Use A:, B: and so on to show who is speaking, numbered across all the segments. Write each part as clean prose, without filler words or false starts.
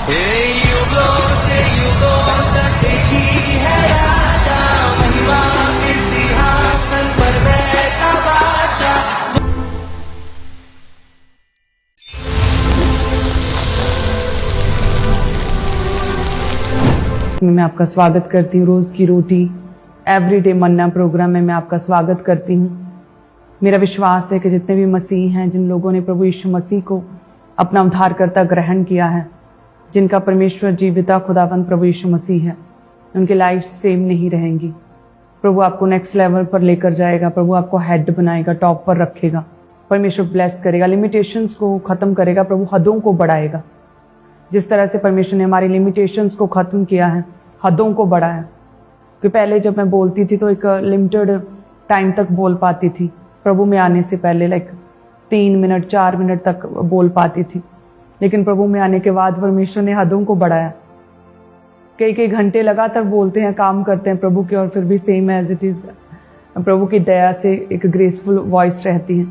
A: युगों से युगों तक एक ही है राजा, महिमा के सिंहासन पर बैठा बादशाह।
B: मैं आपका स्वागत करती हूँ रोज की रोटी एवरीडे मन्ना प्रोग्राम में मैं आपका स्वागत करती हूँ। मेरा विश्वास है कि जितने भी मसीह हैं, जिन लोगों ने प्रभु यीशु मसीह को अपना उद्धारकर्ता ग्रहण किया है, जिनका परमेश्वर जीविता खुदावंद प्रभु यीशु मसीह है, उनकी लाइफ सेम नहीं रहेंगी। प्रभु आपको नेक्स्ट लेवल पर लेकर जाएगा, प्रभु आपको हेड बनाएगा, टॉप पर रखेगा, परमेश्वर ब्लेस करेगा, लिमिटेशंस को खत्म करेगा, प्रभु हदों को बढ़ाएगा। जिस तरह से परमेश्वर ने हमारी लिमिटेशंस को खत्म किया है, हदों को बढ़ाया। कि पहले जब मैं बोलती थी तो एक लिमिटेड टाइम तक बोल पाती थी, प्रभु में आने से पहले 3 मिनट 4 मिनट तक बोल पाती थी, लेकिन प्रभु में आने के बाद परमेश्वर ने हदों को बढ़ाया। कई घंटे लगातार बोलते हैं, काम करते हैं प्रभु के, और फिर भी सेम एज इट इज प्रभु की दया से एक ग्रेसफुल वॉइस रहती है।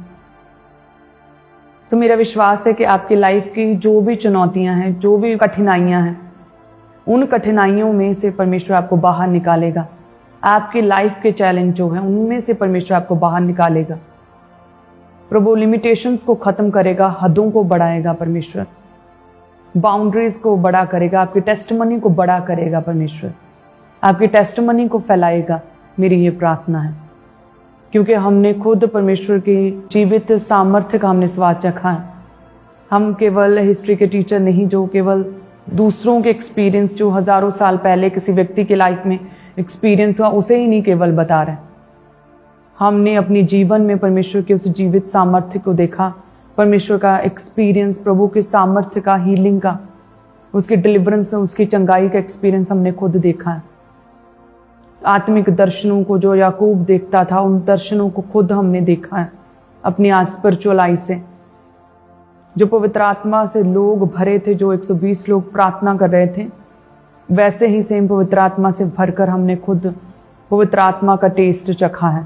B: तो मेरा विश्वास है कि आपकी लाइफ की जो भी चुनौतियां हैं, जो भी कठिनाइयां हैं, उन कठिनाइयों में से परमेश्वर आपको बाहर निकालेगा। आपकी लाइफ के चैलेंज जो हैं, उनमें से परमेश्वर आपको बाहर निकालेगा। प्रभु लिमिटेशंस को खत्म करेगा, हदों को बढ़ाएगा, परमेश्वर बाउंड्रीज को बड़ा करेगा, आपकी टेस्टिमनी को बड़ा करेगा, परमेश्वर आपकी टेस्टिमनी को फैलाएगा। मेरी ये प्रार्थना है, क्योंकि हमने खुद परमेश्वर की जीवित सामर्थ्य का हमने स्वाद चखा है। हम केवल हिस्ट्री के टीचर नहीं जो केवल दूसरों के एक्सपीरियंस जो हजारों साल पहले किसी व्यक्ति की लाइफ में एक्सपीरियंस हुआ उसे ही नहीं केवल बता रहे। हमने अपने जीवन में परमेश्वर के उस जीवित सामर्थ्य को देखा, परमेश्वर का एक्सपीरियंस, प्रभु के सामर्थ्य का, हीलिंग का, उसकी डिलीवरेंस, उसकी चंगाई का एक्सपीरियंस हमने खुद देखा है। आत्मिक दर्शनों को जो याकूब देखता था, उन दर्शनों को खुद हमने देखा है अपनी आज स्पिरिचुअल आई से। जो पवित्र आत्मा से लोग भरे थे, जो 120 लोग प्रार्थना कर रहे थे, वैसे ही सेम पवित्र आत्मा से भरकर हमने खुद पवित्र आत्मा का टेस्ट चखा है।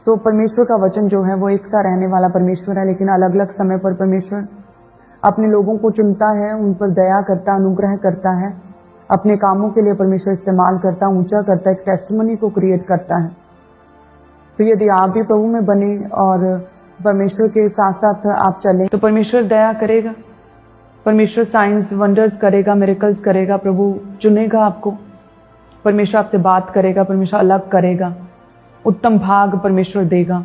B: सो परमेश्वर का वचन जो है वो एक सा रहने वाला परमेश्वर है, लेकिन अलग अलग समय पर परमेश्वर अपने लोगों को चुनता है, उन पर दया करता, अनुग्रह करता है, अपने कामों के लिए परमेश्वर इस्तेमाल करता, ऊंचा करता, एक टेस्टिमनी को क्रिएट करता है। तो यदि आप भी प्रभु में बने और परमेश्वर के साथ साथ आप चलें, तो परमेश्वर दया करेगा, परमेश्वर साइंस वंडर्स करेगा, मिरेकल्स करेगा, प्रभु चुनेगा आपको, परमेश्वर आपसे बात करेगा, परमेश्वर अलग करेगा, उत्तम भाग परमेश्वर देगा।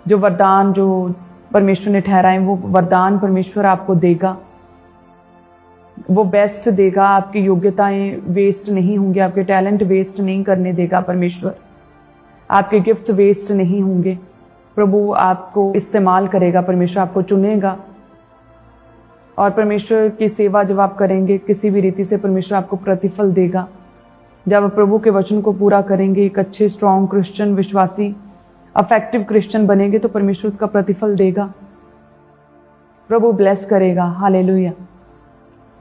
B: जो वरदान जो परमेश्वर ने ठहराए वो वरदान परमेश्वर आपको देगा, वो बेस्ट देगा। आपकी योग्यताएं वेस्ट नहीं होंगी, आपके टैलेंट वेस्ट नहीं करने देगा परमेश्वर, आपके गिफ्ट वेस्ट नहीं होंगे। प्रभु आपको इस्तेमाल करेगा, परमेश्वर आपको चुनेगा, और परमेश्वर की सेवा जब आप करेंगे किसी भी रीति से, परमेश्वर आपको प्रतिफल देगा। जब आप प्रभु के वचन को पूरा करेंगे, एक अच्छे स्ट्रॉन्ग क्रिश्चियन, विश्वासी, अफेक्टिव क्रिश्चियन बनेंगे, तो परमेश्वर उसका प्रतिफल देगा, प्रभु ब्लेस करेगा। हालेलुया।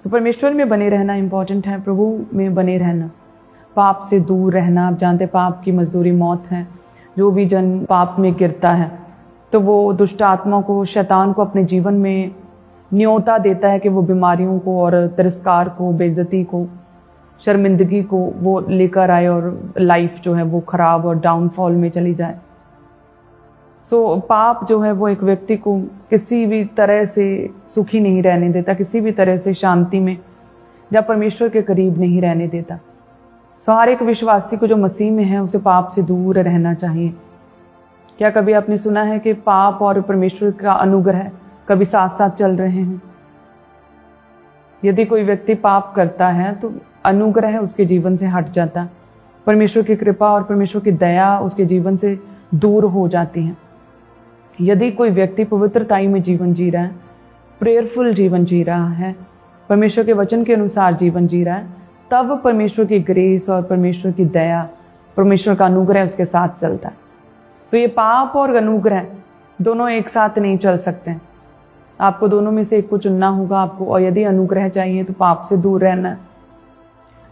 B: तो परमेश्वर में बने रहना इंपॉर्टेंट है, प्रभु में बने रहना, पाप से दूर रहना। आप जानते पाप की मजदूरी मौत है। जो भी जन पाप में गिरता है तो वो दुष्ट आत्मा को, शैतान को अपने जीवन में न्योता देता है कि वो बीमारियों को और तिरस्कार को, बेइज्जती को, शर्मिंदगी को वो लेकर आए और लाइफ जो है वो खराब और डाउनफॉल में चली जाए। सो पाप जो है वो एक व्यक्ति को किसी भी तरह से सुखी नहीं रहने देता, किसी भी तरह से शांति में या परमेश्वर के करीब नहीं रहने देता। सो हर एक विश्वासी को जो मसीह में है उसे पाप से दूर रहना चाहिए। क्या कभी आपने सुना है कि पाप और परमेश्वर का अनुग्रह कभी साथ साथ चल रहे हैं? यदि कोई व्यक्ति पाप करता है तो अनुग्रह उसके जीवन से हट जाता, परमेश्वर की कृपा और परमेश्वर की दया उसके जीवन से दूर हो जाती है। यदि कोई व्यक्ति पवित्रताई में जीवन जी रहा है, प्रेयरफुल जीवन जी रहा है, परमेश्वर के वचन के अनुसार जीवन जी रहा है, तब परमेश्वर की ग्रेस और परमेश्वर की दया, परमेश्वर का अनुग्रह उसके साथ चलता है। तो ये पाप और अनुग्रह दोनों एक साथ नहीं चल सकते। आपको दोनों में से एक को चुनना होगा आपको। और यदि अनुग्रह चाहिए तो पाप से दूर रहना है।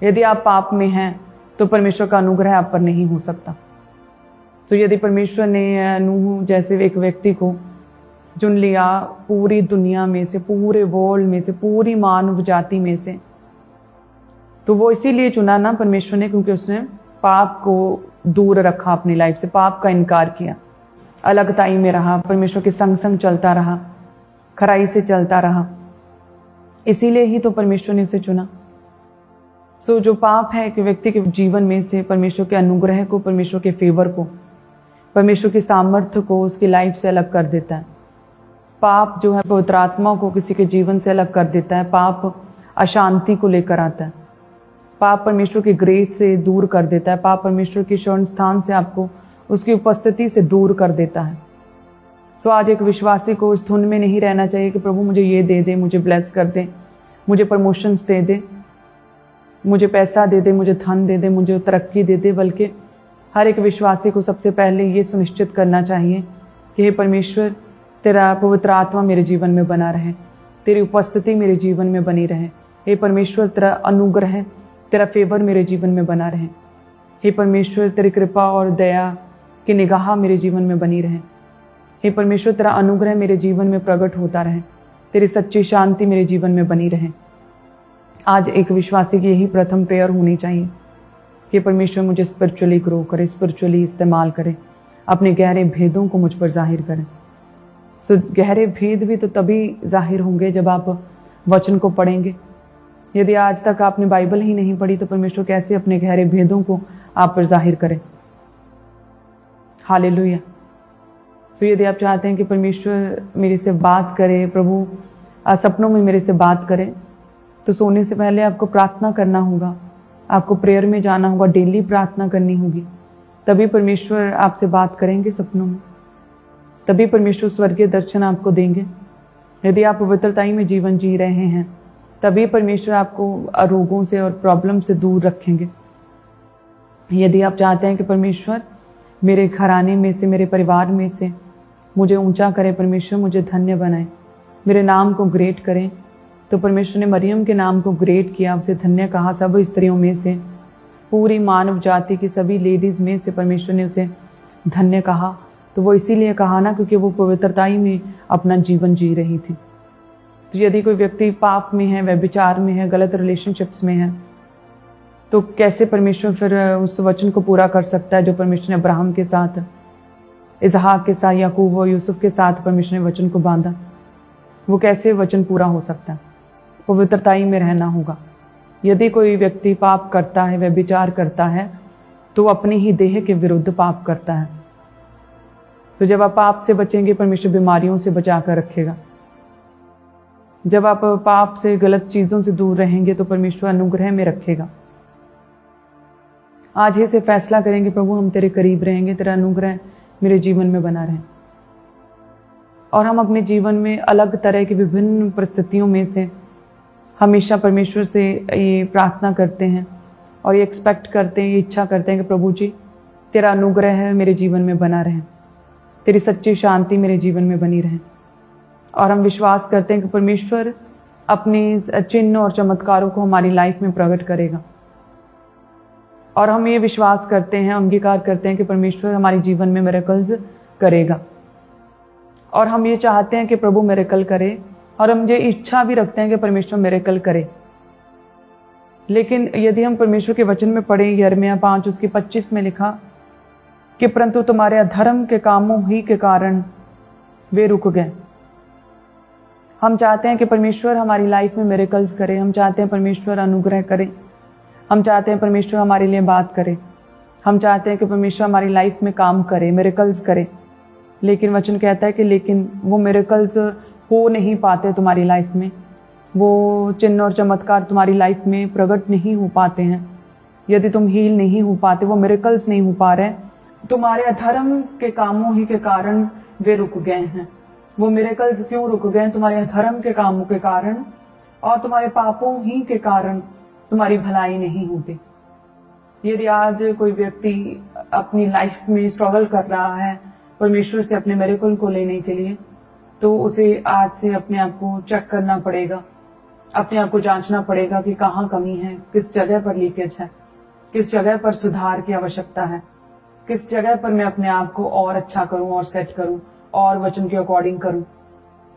B: यदि आप पाप में हैं तो परमेश्वर का अनुग्रह आप पर नहीं हो सकता। तो यदि परमेश्वर ने नूह जैसे एक व्यक्ति को चुन लिया पूरी दुनिया में से, पूरे वर्ल्ड में से, पूरी मानव जाति में से, तो वो इसीलिए चुना ना परमेश्वर ने, क्योंकि उसने पाप को दूर रखा अपनी लाइफ से, पाप का इनकार किया, अलगताई में रहा, परमेश्वर के संग संग चलता रहा, खराई से चलता रहा। इसीलिए ही तो परमेश्वर ने उसे चुना। सो जो पाप है कि व्यक्ति के जीवन में से परमेश्वर के अनुग्रह को, परमेश्वर के फेवर को, परमेश्वर के सामर्थ्य को उसकी लाइफ से अलग कर देता है। पाप जो है पवित्र आत्मा को किसी के जीवन से अलग कर देता है। पाप अशांति को लेकर आता है। पाप परमेश्वर की ग्रेस से दूर कर देता है। पाप परमेश्वर के शरण स्थान से आपको उसकी उपस्थिति से दूर कर देता है। सो आज एक विश्वासी को उस धुन में नहीं रहना चाहिए कि प्रभु मुझे ये दे दे, मुझे ब्लेस कर दे, मुझे प्रमोशंस दे दे, मुझे पैसा दे दे, मुझे धन दे दे, मुझे तरक्की दे दे। बल्कि हर एक विश्वासी को सबसे पहले ये सुनिश्चित करना चाहिए कि हे परमेश्वर, तेरा पवित्र आत्मा मेरे जीवन में बना रहे, तेरी उपस्थिति मेरे जीवन में बनी रहे। हे परमेश्वर, तेरा अनुग्रह, तेरा फेवर मेरे जीवन में बना रहे। हे परमेश्वर, तेरी कृपा और दया की निगाह मेरे जीवन में बनी रहे। हे परमेश्वर, तेरा अनुग्रह मेरे जीवन में प्रकट होता रहे, तेरी सच्ची शांति मेरे जीवन में बनी रहे। आज एक विश्वासी की यही प्रथम प्रेयर होनी चाहिए कि परमेश्वर मुझे स्पिरिचुअली ग्रो करे, स्पिरिचुअली इस्तेमाल करे, अपने गहरे भेदों को मुझ पर जाहिर करे। सो गहरे भेद भी तो तभी जाहिर होंगे जब आप वचन को पढ़ेंगे। यदि आज तक आपने बाइबल ही नहीं पढ़ी तो परमेश्वर कैसे अपने गहरे भेदों को आप पर जाहिर करे। हालेलुया। तो यदि आप चाहते हैं कि परमेश्वर मेरे से बात करे, प्रभु सपनों में मेरे से बात करे, तो सोने से पहले आपको प्रार्थना करना होगा, आपको प्रेयर में जाना होगा, डेली प्रार्थना करनी होगी। तभी परमेश्वर आपसे बात करेंगे सपनों में, तभी परमेश्वर स्वर्गीय दर्शन आपको देंगे। यदि आप पवित्रताई में जीवन जी रहे हैं तभी परमेश्वर आपको रोगों से और प्रॉब्लम से दूर रखेंगे। यदि आप चाहते हैं कि परमेश्वर मेरे घराने में से, मेरे परिवार में से मुझे ऊंचा करे, परमेश्वर मुझे धन्य बनाए, मेरे नाम को ग्रेट करें, तो परमेश्वर ने मरियम के नाम को ग्रेट किया, उसे धन्य कहा। सब स्त्रियों में से, पूरी मानव जाति की सभी लेडीज़ में से परमेश्वर ने उसे धन्य कहा। तो वो इसीलिए कहा ना क्योंकि वो पवित्रताई में अपना जीवन जी रही थी। तो यदि कोई व्यक्ति पाप में है, व्यभिचार में है, गलत रिलेशनशिप्स में है, तो कैसे परमेश्वर फिर उस वचन को पूरा कर सकता है जो परमेश्वर ने अब्राहम के साथ, इसहाक के साथ, याकूब और यूसुफ के साथ परमेश्वर ने वचन को बांधा? वो कैसे वचन पूरा हो सकता है? पवित्रताई में रहना होगा। यदि कोई व्यक्ति पाप करता है, व्यभिचार करता है, तो अपनी ही देह के विरुद्ध पाप करता है। तो जब आप पाप से बचेंगे, परमेश्वर बीमारियों से बचा कर रखेगा। जब आप पाप से, गलत चीजों से दूर रहेंगे तो परमेश्वर अनुग्रह में रखेगा। आज ही से फैसला करेंगे, प्रभु हम तेरे करीब रहेंगे, तेरा अनुग्रह मेरे जीवन में बना रहे। और हम अपने जीवन में अलग तरह की विभिन्न परिस्थितियों में से हमेशा परमेश्वर से ये प्रार्थना करते हैं और ये एक्सपेक्ट करते हैं, ये इच्छा करते हैं कि प्रभु जी तेरा अनुग्रह है मेरे जीवन में बना रहे, तेरी सच्ची शांति मेरे जीवन में बनी रहे। और हम विश्वास करते हैं कि परमेश्वर अपने चिन्ह और चमत्कारों को हमारी लाइफ में प्रकट करेगा। और हम ये विश्वास करते हैं, अंगीकार करते हैं कि परमेश्वर हमारे जीवन में मिरेकल्स करेगा। और हम ये चाहते हैं कि प्रभु मिरेकल करे, और हम ये इच्छा भी रखते हैं कि परमेश्वर मिरेकल करे। लेकिन यदि हम परमेश्वर के वचन में पढ़ें, यिर्मयाह 5:25 में लिखा कि परंतु तुम्हारे अधर्म के कामों ही के कारण वे रुक गए। हम चाहते हैं कि परमेश्वर हमारी लाइफ में मिरेकल्स करे, हम चाहते हैं परमेश्वर अनुग्रह करे, हम चाहते हैं परमेश्वर हमारे लिए बात करे, हम चाहते हैं कि परमेश्वर हमारी लाइफ में काम करे, मिरेकल्स करे। लेकिन वचन कहता है कि लेकिन वो मिरेकल्स हो नहीं पाते तुम्हारी लाइफ में, वो चिन्ह और चमत्कार तुम्हारी लाइफ में प्रकट नहीं हो पाते हैं। यदि तुम हील नहीं हो पाते, वो मिरेकल्स नहीं हो पा रहे, तुम्हारे अधर्म के कामों ही के कारण वे रुक गए हैं। वो मिरेकल्स क्यों रुक गए? तुम्हारे अधर्म के कामों के कारण और तुम्हारे पापों ही के कारण तुम्हारी भलाई नहीं होती। यदि आज कोई व्यक्ति अपनी लाइफ में स्ट्रगल कर रहा है परमेश्वर से अपने मिरेकल को लेने के लिए, तो उसे आज से अपने आप को चेक करना पड़ेगा, अपने आप को जांचना पड़ेगा कि कहाँ कमी है, किस जगह पर लीकेज है, किस जगह पर सुधार की आवश्यकता है, किस जगह पर मैं अपने आप को और अच्छा करूं और सेट करूं और वचन के अकॉर्डिंग करूं।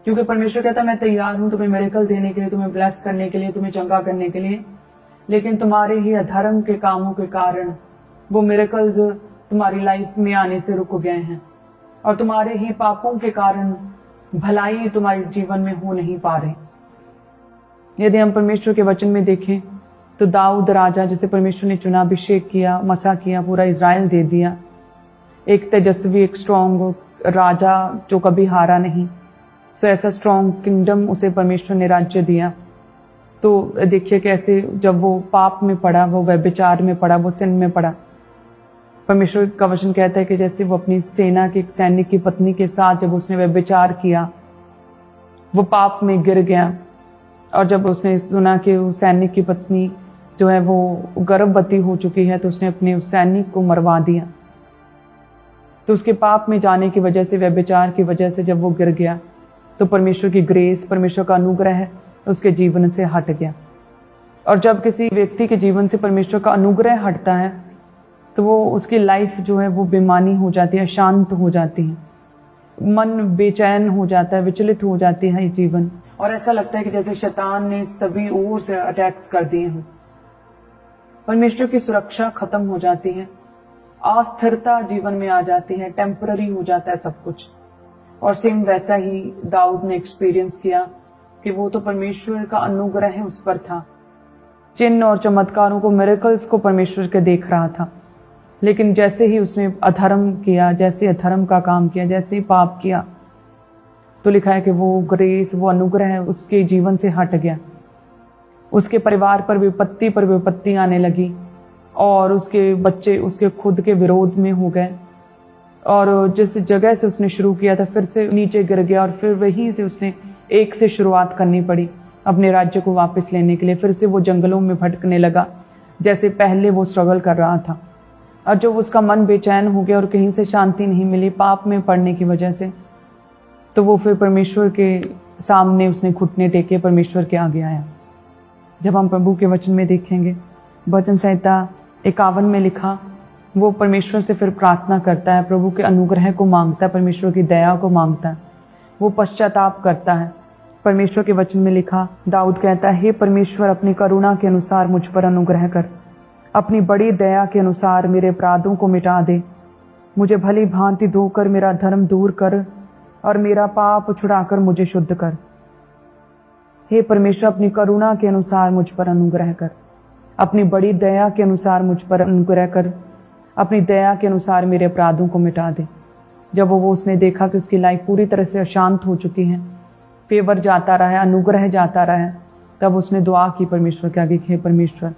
B: क्योंकि परमेश्वर कहता है मैं तैयार हूं तुम्हें मिरेकल देने के लिए, तुम्हें ब्लेस करने के लिए, तुम्हें चंगा करने के लिए। लेकिन तुम्हारे ही अधर्म के कामों के कारण वो मिरेकल्स तुम्हारी लाइफ में आने से रुक गए हैं, और तुम्हारे ही पापों के कारण भलाई तुम्हारे जीवन में हो नहीं पा रही। यदि हम परमेश्वर के वचन में देखें तो दाऊद राजा, जिसे परमेश्वर ने चुना, अभिषेक किया, मसा किया, पूरा इज़राइल दे दिया, एक तेजस्वी, एक स्ट्रॉन्ग राजा जो कभी हारा नहीं। सो ऐसा स्ट्रॉन्ग किंगडम उसे परमेश्वर ने राज्य दिया। तो देखिए कैसे जब वो पाप में पड़ा, वो व्यभिचार में पड़ा, वो सिन में पड़ा, परमेश्वर का वचन कहता है कि जैसे वो अपनी सेना के एक सैनिक की पत्नी के साथ जब उसने व्यभिचार किया, वो पाप में गिर गया, और जब उसने सुना कि उस सैनिक की पत्नी जो है वो गर्भवती हो चुकी है, तो उसने अपने उस सैनिक को मरवा दिया। तो उसके पाप में जाने की वजह से, व्यभिचार की वजह से जब वो गिर गया, तो परमेश्वर की ग्रेस, परमेश्वर का अनुग्रह उसके जीवन से हट गया। और जब किसी व्यक्ति के जीवन से परमेश्वर का अनुग्रह हटता है तो वो उसकी लाइफ जो है वो बेमानी हो जाती है, शांत हो जाती है, मन बेचैन हो जाता है, विचलित हो जाती है जीवन, और ऐसा लगता है कि जैसे शैतान ने सभी ओर से अटैक्स कर दिए हैं। परमेश्वर की सुरक्षा खत्म हो जाती है, अस्थिरता जीवन में आ जाती है, टेम्पररी हो जाता है सब कुछ। और सेम वैसा ही दाऊद ने एक्सपीरियंस किया कि वो तो परमेश्वर का अनुग्रह उस पर था, चिन्ह और चमत्कारों को, मिरेकल्स को परमेश्वर के देख रहा था। लेकिन जैसे ही उसने अधर्म किया, जैसे अधर्म का काम किया, जैसे ही पाप किया, तो लिखा है कि वो ग्रेस, वो अनुग्रह उसके जीवन से हट गया। उसके परिवार पर विपत्ति आने लगी, और उसके बच्चे उसके खुद के विरोध में हो गए, और जिस जगह से उसने शुरू किया था फिर से नीचे गिर गया, और फिर वहीं से उसने एक से शुरुआत करनी पड़ी अपने राज्य को वापस लेने के लिए। फिर से वो जंगलों में भटकने लगा जैसे पहले वो स्ट्रगल कर रहा था। और जब उसका मन बेचैन हो गया और कहीं से शांति नहीं मिली पाप में पड़ने की वजह से, तो वो फिर परमेश्वर के सामने उसने घुटने टेके, परमेश्वर के आगे आया। जब हम प्रभु के वचन में देखेंगे, भजन संहिता 51 में लिखा, वो परमेश्वर से फिर प्रार्थना करता है, प्रभु के अनुग्रह को मांगता है, परमेश्वर की दया को मांगता है, वो पश्चाताप करता है। परमेश्वर के वचन में लिखा, दाऊद कहता है, हे परमेश्वर, अपनी करुणा के अनुसार मुझ पर अनुग्रह कर, अपनी बड़ी दया के अनुसार मेरे अपराधों को मिटा दे, मुझे भली भांति धोकर मेरा धर्म दूर कर, और मेरा पाप छुड़ाकर मुझे शुद्ध कर। हे परमेश्वर, अपनी करुणा के अनुसार मुझ पर अनुग्रह कर, अपनी बड़ी दया के अनुसार मुझ पर अनुग्रह कर, अपनी दया के अनुसार मेरे अपराधों को मिटा दे। जब वो उसने देखा कि उसकी लाइफ पूरी तरह से अशांत हो चुकी है, फेवर जाता रहा है, अनुग्रह जाता रहा है, तब उसने दुआ की परमेश्वर के आगे, हे परमेश्वर,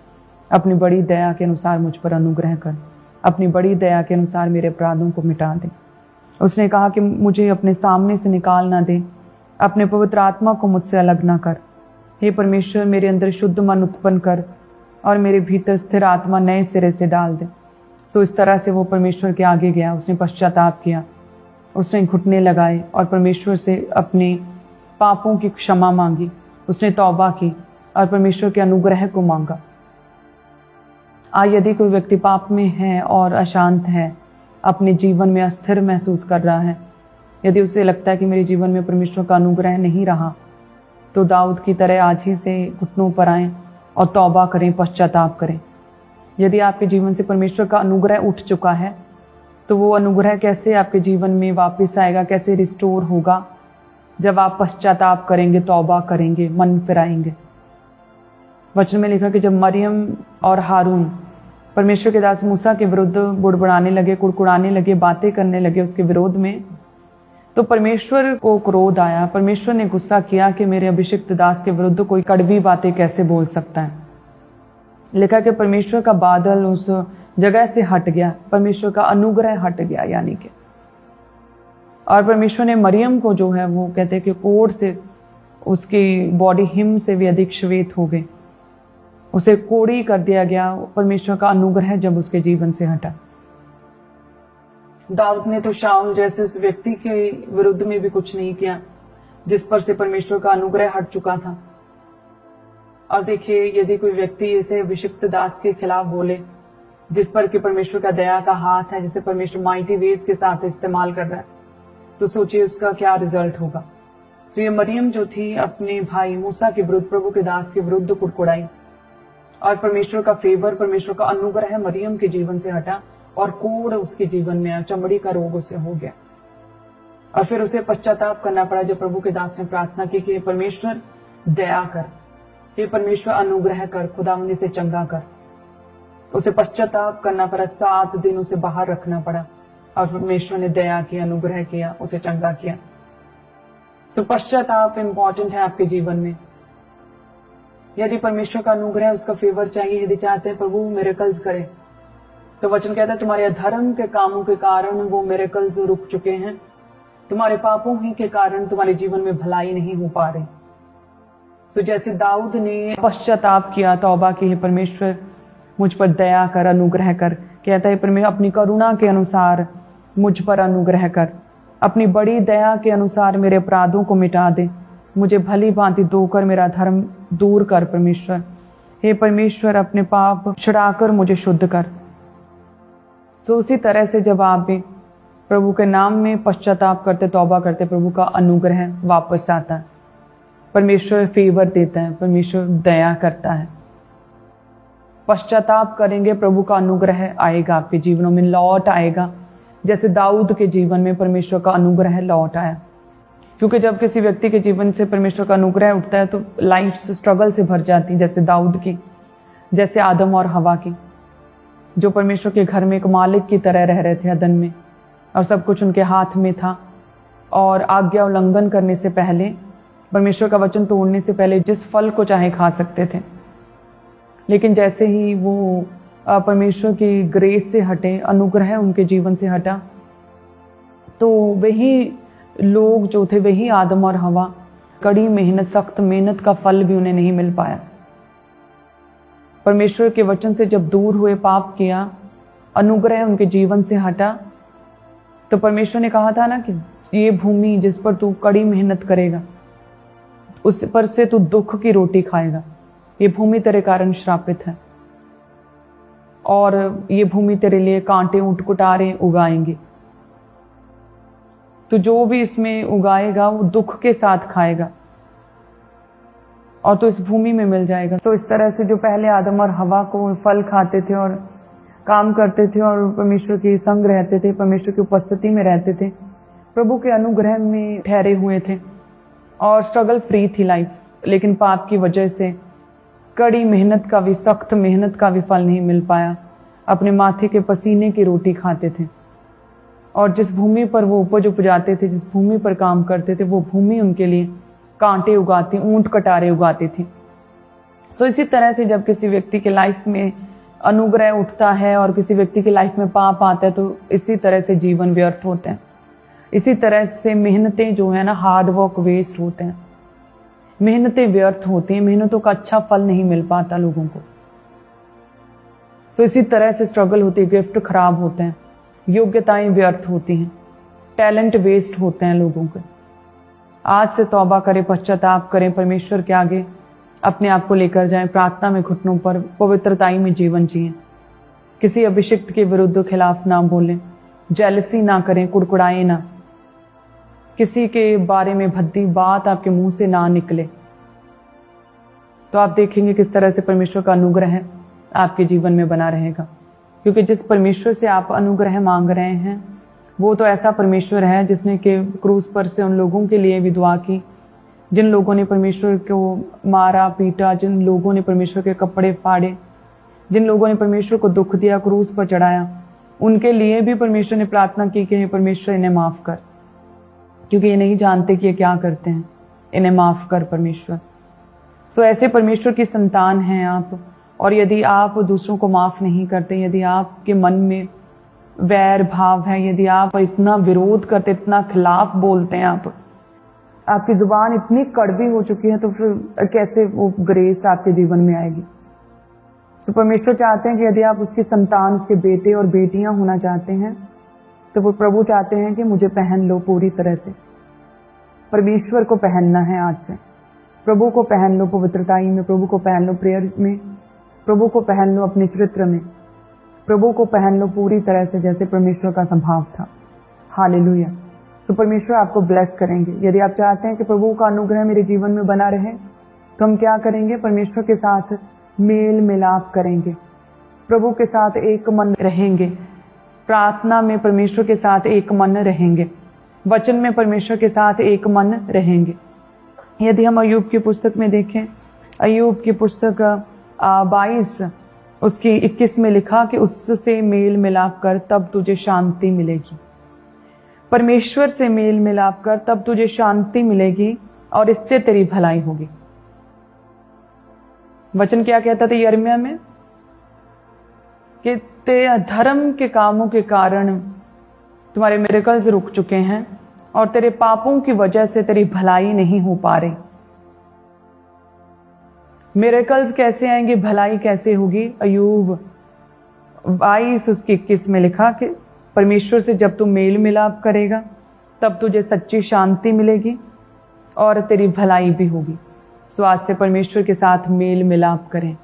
B: अपनी बड़ी दया के अनुसार मुझ पर अनुग्रह कर, अपनी बड़ी दया के अनुसार मेरे अपराधों को मिटा दे। उसने कहा कि मुझे अपने सामने से निकाल ना दे, अपने पवित्र आत्मा को मुझसे अलग ना कर। हे परमेश्वर, मेरे अंदर शुद्ध मन उत्पन्न कर, और मेरे भीतर स्थिर आत्मा नए सिरे से डाल दे। सो इस तरह से वो परमेश्वर के आगे गया, उसने पश्चाताप किया, उसने घुटने लगाए और परमेश्वर से अपने पापों की क्षमा मांगी, उसने तौबा की और परमेश्वर के अनुग्रह को मांगा। यदि कोई व्यक्ति पाप में है और अशांत है, अपने जीवन में अस्थिर महसूस कर रहा है, यदि उसे लगता है कि मेरे जीवन में परमेश्वर का अनुग्रह नहीं रहा, तो दाऊद की तरह आज ही से घुटनों पर आएं और तौबा करें, पश्चाताप करें। यदि आपके जीवन से परमेश्वर का अनुग्रह उठ चुका है, तो वो अनुग्रह कैसे आपके जीवन में वापस आएगा, कैसे रिस्टोर होगा? जब आप पश्चाताप करेंगे, तौबा करेंगे, मन फिराएंगे। वचन में लिखा कि जब मरियम और हारून परमेश्वर के दास मूसा के विरुद्ध बुड़बुड़ाने लगे, कुड़कुड़ाने लगे, बातें करने लगे उसके विरोध में, तो परमेश्वर को क्रोध आया। परमेश्वर ने गुस्सा किया कि मेरे अभिषिक्त दास के विरुद्ध कोई कड़वी बातें कैसे बोल सकता है। लिखा कि परमेश्वर का बादल उस जगह से हट गया, परमेश्वर का अनुग्रह हट गया यानी कि, और परमेश्वर ने मरियम को जो है वो कहते हैं कि कोढ़ से उसकी बॉडी हिम से भी अधिक श्वेत हो गई, उसे कोड़ी कर दिया गया। परमेश्वर का अनुग्रह जब उसके जीवन से हटा। दाऊद ने तो शाऊल जैसे उस व्यक्ति के विरुद्ध में भी कुछ नहीं किया जिस पर से परमेश्वर का अनुग्रह हट चुका था। और देखिए, यदि कोई व्यक्ति ऐसे अभिषिक्त दास के खिलाफ बोले जिस पर कि परमेश्वर का दया का हाथ है, जिसे परमेश्वर माइटी वेज के साथ इस्तेमाल कर रहा है, तो सोचिए उसका क्या रिजल्ट होगा। तो ये मरियम जो थी अपने भाई मूसा के विरुद्ध, प्रभु के दास के विरुद्ध कुड़कुड़ाई, और परमेश्वर का फेवर, परमेश्वर का अनुग्रह मरियम के जीवन से हटा और कोढ़ उसके जीवन में आया, चमड़ी का रोग उसे हो गया। और फिर उसे पश्चाताप करना पड़ा जब प्रभु के दास ने प्रार्थना की कि हे परमेश्वर दया कर, हे परमेश्वर अनुग्रह कर, खुदावंद इसे चंगा कर। उसे पश्चाताप करना पड़ा, 7 दिन उसे बाहर रखना पड़ा और परमेश्वर ने दया किया, अनुग्रह किया, उसे चंगा किया। सो पश्चाताप इंपॉर्टेंट है आपके जीवन में। यदि परमेश्वर का अनुग्रह, उसका फेवर चाहिए, यदि चाहते हैं प्रभु मिरेकल्स करे, तो वचन कहता है तुम्हारे अधर्म के कामों के कारण वो मिरेकल्स रुक चुके हैं, तुम्हारे पापों ही के कारण तुम्हारे जीवन में भलाई नहीं हो पा रही। तो जैसे दाऊद ने पश्चाताप किया, तौबा की, हे परमेश्वर मुझ पर दया कर, अनुग्रह कर, कहता है परमेश्वर अपनी करुणा के अनुसार मुझ पर अनुग्रह कर, अपनी बड़ी दया के अनुसार मेरे अपराधों को मिटा दे, मुझे भली भांति धोकर मेरा धर्म दूर कर परमेश्वर। हे परमेश्वर अपने पाप छुड़ाकर मुझे शुद्ध कर। तो उसी तरह से जब आप भी प्रभु के नाम में पश्चाताप करते, तौबा करते, प्रभु का अनुग्रह वापस आता है, परमेश्वर फेवर देता है, परमेश्वर दया करता है। पश्चाताप करेंगे, प्रभु का अनुग्रह आएगा, आपके जीवनों में लौट आएगा, जैसे दाऊद के जीवन में परमेश्वर का अनुग्रह लौट आया। क्योंकि जब किसी व्यक्ति के जीवन से परमेश्वर का अनुग्रह उठता है तो लाइफ स्ट्रगल से भर जाती, जैसे दाऊद की, जैसे आदम और हवा की, जो परमेश्वर के घर में एक मालिक की तरह रह रहे थे अदन में, और सब कुछ उनके हाथ में था, और आज्ञा उल्लंघन करने से पहले, परमेश्वर का वचन तोड़ने से पहले जिस फल को चाहे खा सकते थे। लेकिन जैसे ही वो परमेश्वर की ग्रेस से हटे, अनुग्रह उनके जीवन से हटा, तो वही लोग जो थे, वही आदम और हवा, कड़ी मेहनत, सख्त मेहनत का फल भी उन्हें नहीं मिल पाया। परमेश्वर के वचन से जब दूर हुए, पाप किया, अनुग्रह उनके जीवन से हटा, तो परमेश्वर ने कहा था ना कि ये भूमि जिस पर तू कड़ी मेहनत करेगा, उस पर से तू दुख की रोटी खाएगा, ये भूमि तेरे कारण श्रापित है, और ये भूमि तेरे लिए कांटे उटकुटारे उगाएंगे। तो जो भी इसमें उगाएगा वो दुख के साथ खाएगा, और तो इस भूमि में मिल जाएगा। तो इस तरह से जो पहले आदम और हवा को फल खाते थे और काम करते थे और परमेश्वर के संग रहते थे, परमेश्वर की उपस्थिति में रहते थे, प्रभु के अनुग्रह में ठहरे हुए थे और स्ट्रगल फ्री थी लाइफ, लेकिन पाप की वजह से कड़ी मेहनत का भी, सख्त मेहनत का भी फल नहीं मिल पाया। अपने माथे के पसीने की रोटी खाते थे, और जिस भूमि पर वो उपज उपजाते थे, जिस भूमि पर काम करते थे, वो भूमि उनके लिए कांटे उगाती, ऊंट कटारे उगाती थी। सो इसी तरह से जब किसी व्यक्ति के लाइफ में अनुग्रह उठता है और किसी व्यक्ति की लाइफ में पाप आता है, तो इसी तरह से जीवन व्यर्थ होते हैं, इसी तरह से मेहनतें जो है ना, हार्ड वर्क वेस्ट होते हैं, मेहनतें व्यर्थ होती हैं, मेहनतों का अच्छा फल नहीं मिल पाता लोगों को। सो इसी तरह से स्ट्रगल होती है, गिफ्ट खराब होते हैं, योग्यताएं व्यर्थ होती हैं, टैलेंट वेस्ट होते हैं लोगों के। आज से तौबा करें, पश्चाताप करें, परमेश्वर के आगे अपने आप को लेकर जाएं, प्रार्थना में घुटनों पर पवित्रताई में जीवन जिएं, किसी अभिषिक्त के विरुद्ध खिलाफ ना बोलें, जेलसी ना करें, कुड़कुड़ाएं ना, किसी के बारे में भद्दी बात आपके मुंह से ना निकले। तो आप देखेंगे किस तरह से परमेश्वर का अनुग्रह आपके जीवन में बना रहेगा। क्योंकि जिस परमेश्वर से आप अनुग्रह मांग रहे हैं, वो तो ऐसा परमेश्वर है जिसने के क्रूस पर से उन लोगों के लिए भी दुआ की, जिन लोगों ने परमेश्वर को मारा पीटा, जिन लोगों ने परमेश्वर के कपड़े फाड़े, जिन लोगों ने परमेश्वर को दुख दिया, क्रूस पर चढ़ाया, उनके लिए भी परमेश्वर ने प्रार्थना की कि हे परमेश्वर इन्हें माफ कर, क्योंकि ये नहीं जानते कि ये क्या करते हैं, इन्हें माफ कर परमेश्वर। सो ऐसे परमेश्वर की संतान हैं आप, और यदि आप दूसरों को माफ नहीं करते, यदि आपके मन में वैर भाव है, यदि आप इतना विरोध करते, इतना खिलाफ बोलते हैं, आपकी जुबान इतनी कड़वी हो चुकी है, तो फिर कैसे वो ग्रेस आपके जीवन में आएगी। सो परमेश्वर चाहते हैं कि यदि आप उसकी संतान, उसके बेटे और बेटियां होना चाहते हैं, तो वो प्रभु चाहते हैं कि मुझे पहन लो पूरी तरह से। परमेश्वर को पहनना है आज से, प्रभु को पहन लो पवित्रताई में, प्रभु को पहन लो प्रेयर में, प्रभु को पहन लो अपने चरित्र में, प्रभु को पहन लो पूरी तरह से जैसे परमेश्वर का स्वभाव था। हालेलुया। सो परमेश्वर आपको ब्लेस करेंगे। यदि आप चाहते हैं कि प्रभु का अनुग्रह मेरे जीवन में बना रहे, तो हम क्या करेंगे? परमेश्वर के साथ मेल मिलाप करेंगे, प्रभु के साथ एक मन रहेंगे, प्रार्थना में परमेश्वर के साथ एक मन रहेंगे, वचन में परमेश्वर के साथ एक मन रहेंगे। यदि हम अय्यूब की पुस्तक में देखें, अय्यूब की पुस्तक 22 उसकी 21 में लिखा कि उससे मेल मिलाप कर तब तुझे शांति मिलेगी। परमेश्वर से मेल मिलाप कर तब तुझे शांति मिलेगी और इससे तेरी भलाई होगी। वचन क्या कहता था यिर्मयाह में कि तेरे धर्म के कामों के कारण तुम्हारे मिरेकल्स रुक चुके हैं और तेरे पापों की वजह से तेरी भलाई नहीं हो पा रही। मिरेकल्स कैसे आएंगे, भलाई कैसे होगी? अय्यूब 22 उसकी 21 में लिखा कि परमेश्वर से जब तू मेल मिलाप करेगा तब तुझे सच्ची शांति मिलेगी और तेरी भलाई भी होगी। सो आज से परमेश्वर के साथ मेल मिलाप करें,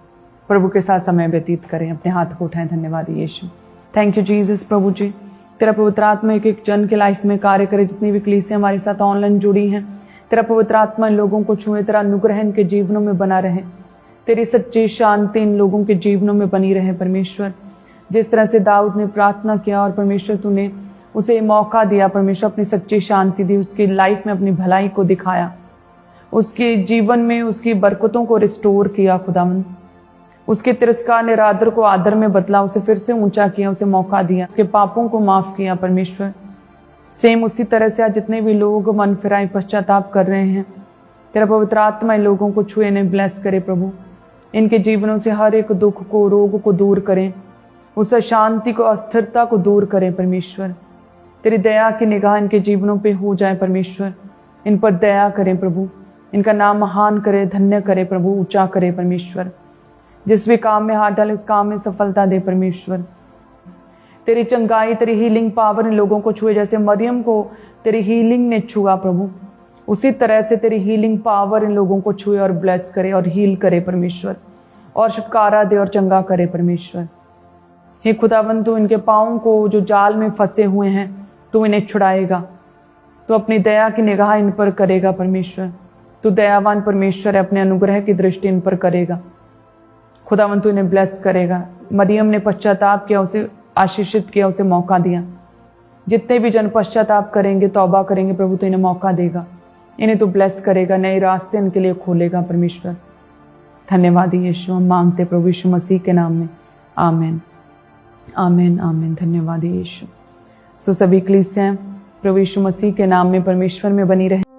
B: प्रभु के साथ समय व्यतीत करें। अपने हाथ को उठाएं। धन्यवाद यीशु, थैंक यू जीसस। प्रभु जी, तेरा पवित्र आत्मा एक एक जन के लाइफ में कार्य करे। जितनी भी कलीसियां हमारे साथ ऑनलाइन जुड़ी हैं, तेरा पवित्र आत्मा इन लोगों को छुए, तेरा अनुग्रह इनके जीवनों में बना रहे, तेरी सच्ची शांति इन लोगों के जीवनों में बनी रहे। परमेश्वर, जिस तरह से दाऊद ने प्रार्थना किया और परमेश्वर तूने उसे मौका दिया, परमेश्वर अपनी सच्ची शांति दी, उसकी लाइफ में अपनी भलाई को दिखाया, उसके जीवन में उसकी बरकतों को रिस्टोर किया। खुदावन, उसके तिरस्कार निरादर को आदर में बदला, उसे फिर से ऊंचा किया, उसे मौका दिया, उसके पापों को माफ किया। परमेश्वर, सेम उसी तरह से आज जितने भी लोग मन फिराए पश्चाताप कर रहे हैं, तेरा पवित्र आत्मा इन लोगों को छुए, इन्हें ब्लेस करे। प्रभु, इनके जीवनों से हर एक दुख को, रोग को दूर करें, उस अशांति को, अस्थिरता को दूर करें। परमेश्वर, तेरी दया की निगाह इनके जीवनों पे हो जाए। परमेश्वर, इन पर दया करें प्रभु, इनका नाम महान करे, धन्य करे प्रभु, ऊंचा करे। परमेश्वर, जिस भी काम में हाथ डाले उस काम में सफलता दे। परमेश्वर, तेरी चंगाई, तेरी हीलिंग पावर इन लोगों को छुए। जैसे मरियम को तेरी हीलिंग ने छुआ प्रभु, उसी तरह से तेरी हीलिंग पावर इन लोगों को छुए और ब्लेस करे और हील करे परमेश्वर, और छुटकारा दे और चंगा करे। परमेश्वर, हे खुदावन, तू इनके पाँव को जो जाल में फंसे हुए हैं तू इन्हें छुड़ाएगा, तू अपनी दया की निगाह इन पर करेगा। परमेश्वर, तू दयावान परमेश्वर है, अपने अनुग्रह की दृष्टि इन पर करेगा। खुदावन, तू इन्हें ब्लेस करेगा। मरियम ने पश्चाताप किया, उसे आशीषित किया, उसे मौका दिया। जितने भी जन पश्चाताप करेंगे, तौबा करेंगे प्रभु, तो इन्हें मौका देगा, इन्हें तो ब्लेस करेगा, नए रास्ते इनके लिए खोलेगा। परमेश्वर, धन्यवाद यीशु, हम मांगते प्रभु यीशु मसीह के नाम में, आमीन, आमीन, आमीन। धन्यवाद यीशु। सो सभी कलीसियां प्रभु यीशु मसीह के नाम में परमेश्वर में बनी रहे।